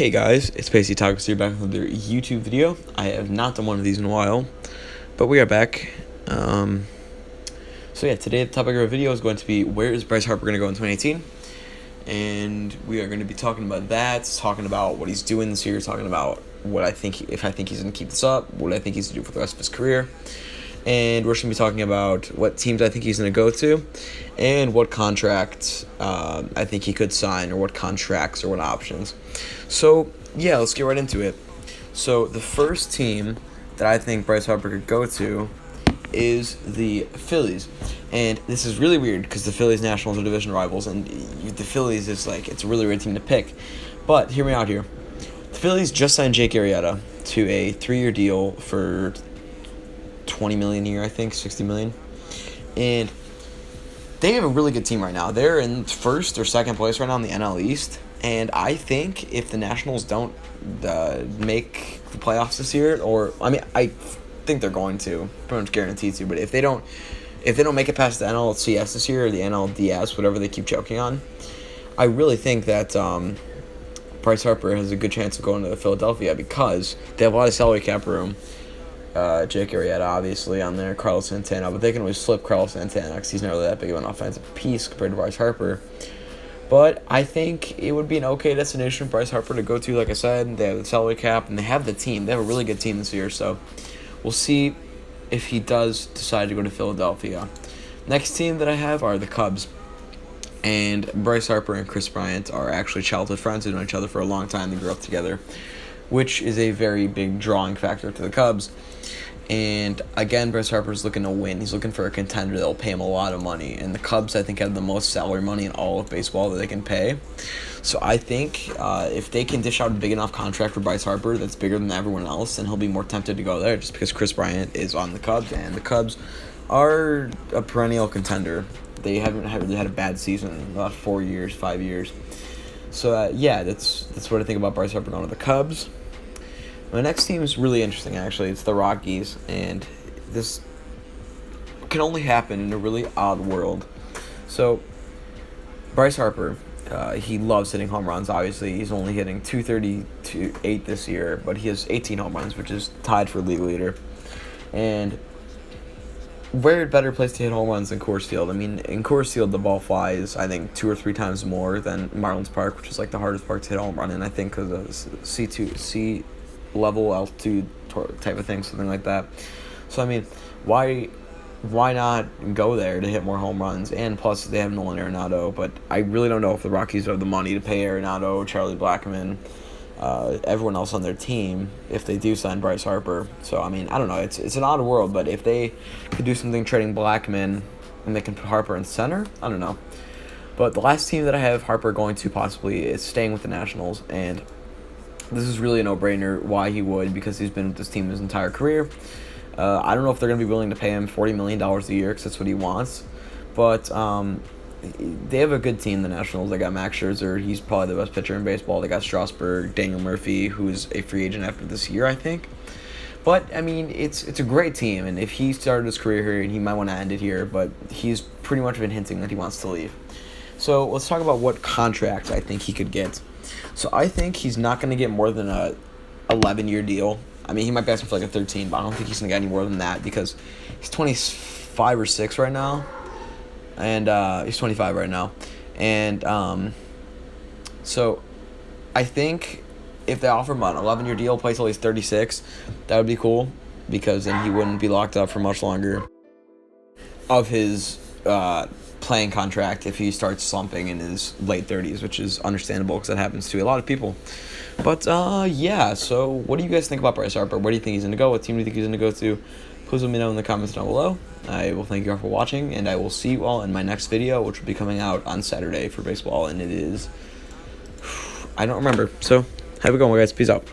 Hey guys, it's Pacey Talks here back with another YouTube video. I have not done one of these in a while, but we are back. So yeah, today the topic of our video is going to be where is Bryce Harper going to go in 2018? And we are going to be talking about that, talking about what he's doing this year, talking about what I think, if I think he's going to keep this up, what I think he's going to do for the rest of his career. And we're just going to be talking about what teams I think he's going to go to and what contracts I think he could sign, or what contracts or what options. So, yeah, let's get right into it. So, the first team that I think Bryce Harper could go to is the Phillies. And this is really weird because the Phillies Nationals are division rivals, and the Phillies is like, it's a really weird team to pick. But hear me out here. The Phillies just signed Jake Arrieta to a 3-year deal for $20 million a year, I think, $60 million. And they have a really good team right now. They're in first or second place right now in the NL East. And I think if the Nationals don't make the playoffs this year, I think they're going to, pretty much guaranteed to. But if they don't make it past the NLCS this year, or the NLDS, whatever they keep joking on, I really think that Bryce Harper has a good chance of going to Philadelphia because they have a lot of salary cap room. Jake Arrieta, obviously, on there, Carlos Santana, but they can always flip Carlos Santana because he's not really that big of an offensive piece compared to Bryce Harper. But I think it would be an okay destination for Bryce Harper to go to. Like I said, they have the salary cap and they have the team. They have a really good team this year, so we'll see if he does decide to go to Philadelphia. Next team that I have are the Cubs. And Bryce Harper and Kris Bryant are actually childhood friends. They've known each other for a long time. They grew up together, which is a very big drawing factor to the Cubs. And again, Bryce Harper's looking to win. He's looking for a contender that will pay him a lot of money. And the Cubs, I think, have the most salary money in all of baseball that they can pay. So I think if they can dish out a big enough contract for Bryce Harper that's bigger than everyone else, then he'll be more tempted to go there just because Kris Bryant is on the Cubs. And the Cubs are a perennial contender. They haven't really had a bad season in about 4 years, 5 years. So, yeah, that's what I think about Bryce Harper going to the Cubs. My next team is really interesting, actually. It's the Rockies, and this can only happen in a really odd world. So, Bryce Harper, he loves hitting home runs, obviously. He's only hitting 238 this year, but he has 18 home runs, which is tied for league leader. And where better place to hit home runs than Coors Field? I mean, in Coors Field, the ball flies, I think, 2 or 3 times more than Marlins Park, which is like the hardest park to hit a home run in, I think, because of C level altitude type of thing, something like that. So I mean, why not go there to hit more home runs? And plus, they have Nolan Arenado, but I really don't know if the Rockies have the money to pay Arenado, Charlie Blackmon, everyone else on their team if they do sign Bryce Harper. So I mean, I don't know. It's an odd world, but if they could do something trading Blackmon and they can put Harper in center, I don't know. But the last team that I have Harper going to possibly is staying with the Nationals, and this is really a no-brainer why he would, because he's been with this team his entire career. I don't know if they're going to be willing to pay him $40 million a year because that's what he wants. But they have a good team, the Nationals. They got Max Scherzer. He's probably the best pitcher in baseball. They got Strasburg, Daniel Murphy, who's a free agent after this year, I think. But, I mean, it's a great team. And if he started his career here, he might want to end it here. But he's pretty much been hinting that he wants to leave. So let's talk about what contracts I think he could get. So I think he's not going to get more than a 11-year deal. I mean, he might be asking for like a 13, but I don't think he's going to get any more than that because he's 25 or 6 right now. And he's 25 right now. And so I think if they offer him an 11-year deal, play till he's 36, that would be cool because then he wouldn't be locked up for much longer of his playing contract if he starts slumping in his late 30s, which is understandable because that happens to a lot of people. But, yeah, so what do you guys think about Bryce Harper? Where do you think he's going to go? What team do you think he's going to go to? Please let me know in the comments down below. I will thank you all for watching, and I will see you all in my next video, which will be coming out on Saturday for baseball, and it is, I don't remember. So, have a good one, guys. Peace out.